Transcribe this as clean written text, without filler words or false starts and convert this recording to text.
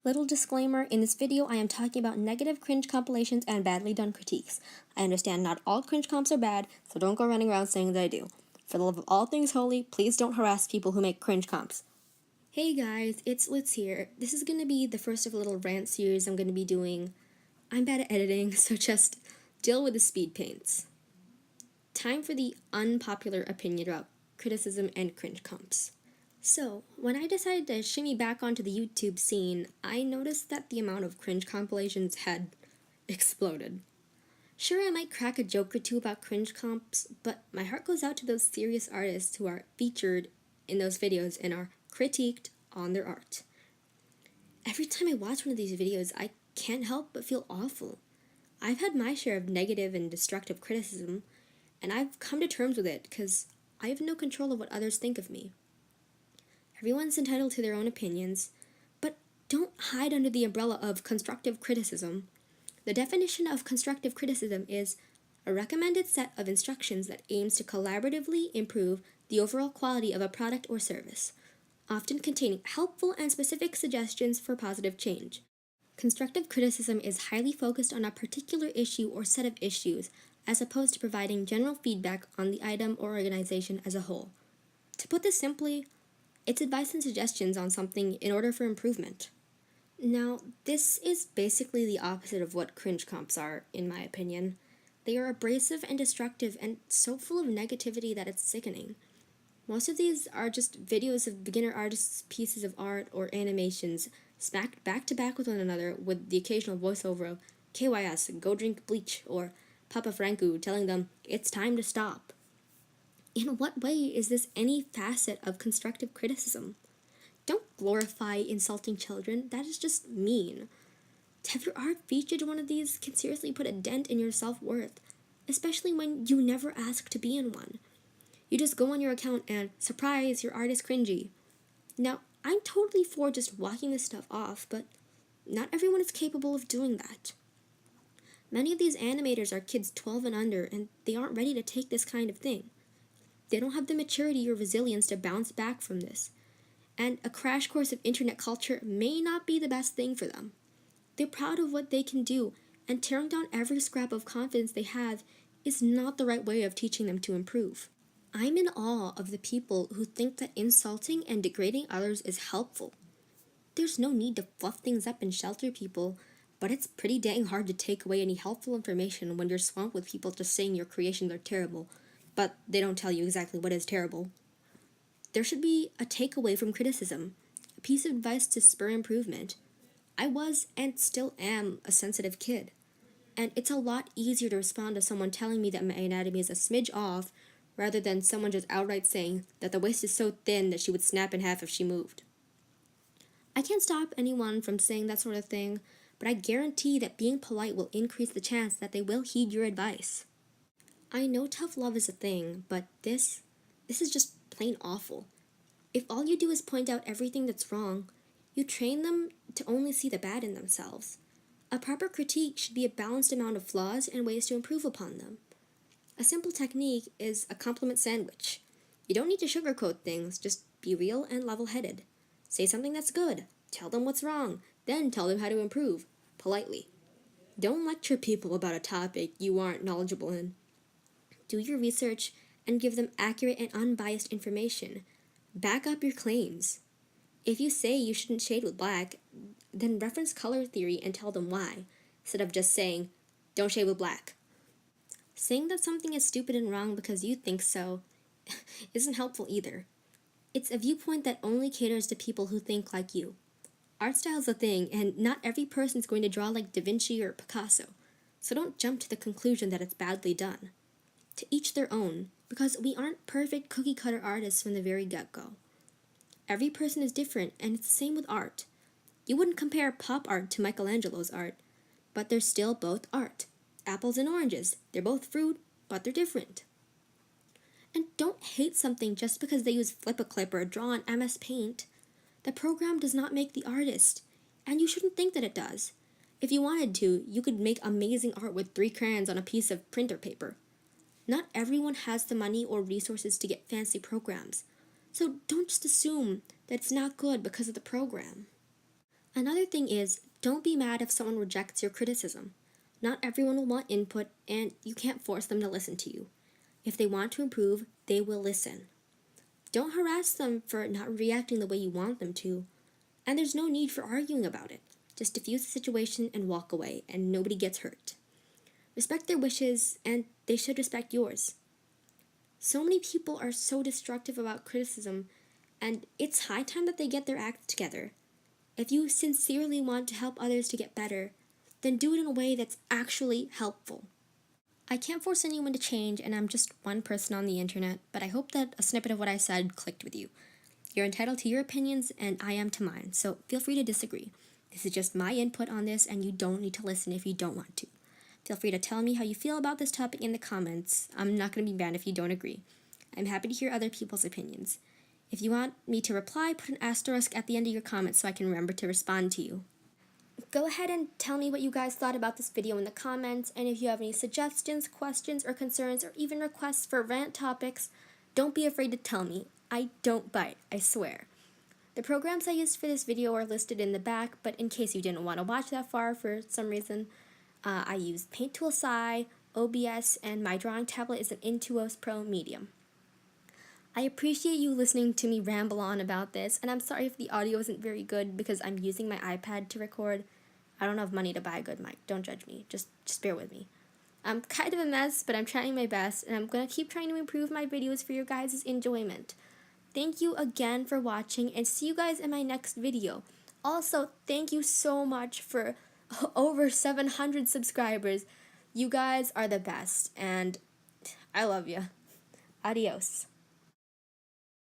Little disclaimer, in this video I am talking about negative cringe compilations and badly done critiques. I understand not all cringe comps are bad, so don't go running around saying that I do. For the love of all things holy, please don't harass people who make cringe comps. Hey guys, it's Litz here. This is going to be the first of a little rant series I'm going to be doing. I'm bad at editing, so just deal with the speed paints. Time for the unpopular opinion about criticism and cringe comps. So, when I decided to shimmy back onto the YouTube scene, I noticed that the amount of cringe compilations had exploded. Sure, I might crack a joke or two about cringe comps, but my heart goes out to those serious artists who are featured in those videos and are critiqued on their art. Every time I watch one of these videos, I can't help but feel awful. I've had my share of negative and destructive criticism, and I've come to terms with it because I have no control of what others think of me. Everyone's entitled to their own opinions, but don't hide under the umbrella of constructive criticism. The definition of constructive criticism is a recommended set of instructions that aims to collaboratively improve the overall quality of a product or service, often containing helpful and specific suggestions for positive change. Constructive criticism is highly focused on a particular issue or set of issues, as opposed to providing general feedback on the item or organization as a whole. To put this simply, it's advice and suggestions on something in order for improvement. Now, this is basically the opposite of what cringe comps are, in my opinion. They are abrasive and destructive and so full of negativity that it's sickening. Most of these are just videos of beginner artists' pieces of art or animations smacked back to back with one another with the occasional voiceover of KYS, go drink bleach, or Papa Franku telling them it's time to stop. In what way is this any facet of constructive criticism? Don't glorify insulting children, that is just mean. To have your art featured in one of these can seriously put a dent in your self-worth, especially when you never ask to be in one. You just go on your account and, surprise, your art is cringy. Now, I'm totally for just walking this stuff off, but not everyone is capable of doing that. Many of these animators are kids 12 and under, and they aren't ready to take this kind of thing. They don't have the maturity or resilience to bounce back from this, and a crash course of internet culture may not be the best thing for them. They're proud of what they can do, and tearing down every scrap of confidence they have is not the right way of teaching them to improve. I'm in awe of the people who think that insulting and degrading others is helpful. There's no need to fluff things up and shelter people, but it's pretty dang hard to take away any helpful information when you're swamped with people just saying your creations are terrible, but they don't tell you exactly what is terrible. There should be a takeaway from criticism, a piece of advice to spur improvement. I was and still am a sensitive kid, and it's a lot easier to respond to someone telling me that my anatomy is a smidge off rather than someone just outright saying that the waist is so thin that she would snap in half if she moved. I can't stop anyone from saying that sort of thing, but I guarantee that being polite will increase the chance that they will heed your advice. I know tough love is a thing, but this is just plain awful. If all you do is point out everything that's wrong, you train them to only see the bad in themselves. A proper critique should be a balanced amount of flaws and ways to improve upon them. A simple technique is a compliment sandwich. You don't need to sugarcoat things, just be real and level-headed. Say something that's good, tell them what's wrong, then tell them how to improve, politely. Don't lecture people about a topic you aren't knowledgeable in. Do your research and give them accurate and unbiased information. Back up your claims. If you say you shouldn't shade with black, then reference color theory and tell them why, instead of just saying, don't shade with black. Saying that something is stupid and wrong because you think so isn't helpful either. It's a viewpoint that only caters to people who think like you. Art style's a thing, and not every person's going to draw like Da Vinci or Picasso, so don't jump to the conclusion that it's badly done. To each their own, because we aren't perfect cookie-cutter artists from the very get-go. Every person is different, and it's the same with art. You wouldn't compare pop art to Michelangelo's art, but they're still both art. Apples and oranges, they're both fruit, but they're different. And don't hate something just because they use Flip-a-Clip or draw on MS Paint. The program does not make the artist, and you shouldn't think that it does. If you wanted to, you could make amazing art with 3 crayons on a piece of printer paper. Not everyone has the money or resources to get fancy programs, so don't just assume that it's not good because of the program. Another thing is, don't be mad if someone rejects your criticism. Not everyone will want input, and you can't force them to listen to you. If they want to improve, they will listen. Don't harass them for not reacting the way you want them to, and there's no need for arguing about it. Just diffuse the situation and walk away, and nobody gets hurt. Respect their wishes, and they should respect yours. So many people are so destructive about criticism, and it's high time that they get their act together. If you sincerely want to help others to get better, then do it in a way that's actually helpful. I can't force anyone to change, and I'm just one person on the internet, but I hope that a snippet of what I said clicked with you. You're entitled to your opinions, and I am to mine, so feel free to disagree. This is just my input on this, and you don't need to listen if you don't want to. Feel free to tell me how you feel about this topic in the comments. I'm not going to be mad if you don't agree. I'm happy to hear other people's opinions. If you want me to reply, put an asterisk at the end of your comments so I can remember to respond to you. Go ahead and tell me what you guys thought about this video in the comments, and if you have any suggestions, questions, or concerns, or even requests for rant topics, don't be afraid to tell me. I don't bite, I swear. The programs I used for this video are listed in the back, but in case you didn't want to watch that far for some reason, I used Paint Tool Sci, OBS, and my drawing tablet is an Intuos Pro Medium. I appreciate you listening to me ramble on about this, and I'm sorry if the audio isn't very good because I'm using my iPad to record. I don't have money to buy a good mic. Don't judge me. Just bear with me. I'm kind of a mess, but I'm trying my best, and I'm going to keep trying to improve my videos for your guys' enjoyment. Thank you again for watching, and see you guys in my next video. Also, thank you so much for over 700 subscribers. You guys are the best, and I love you. Adios.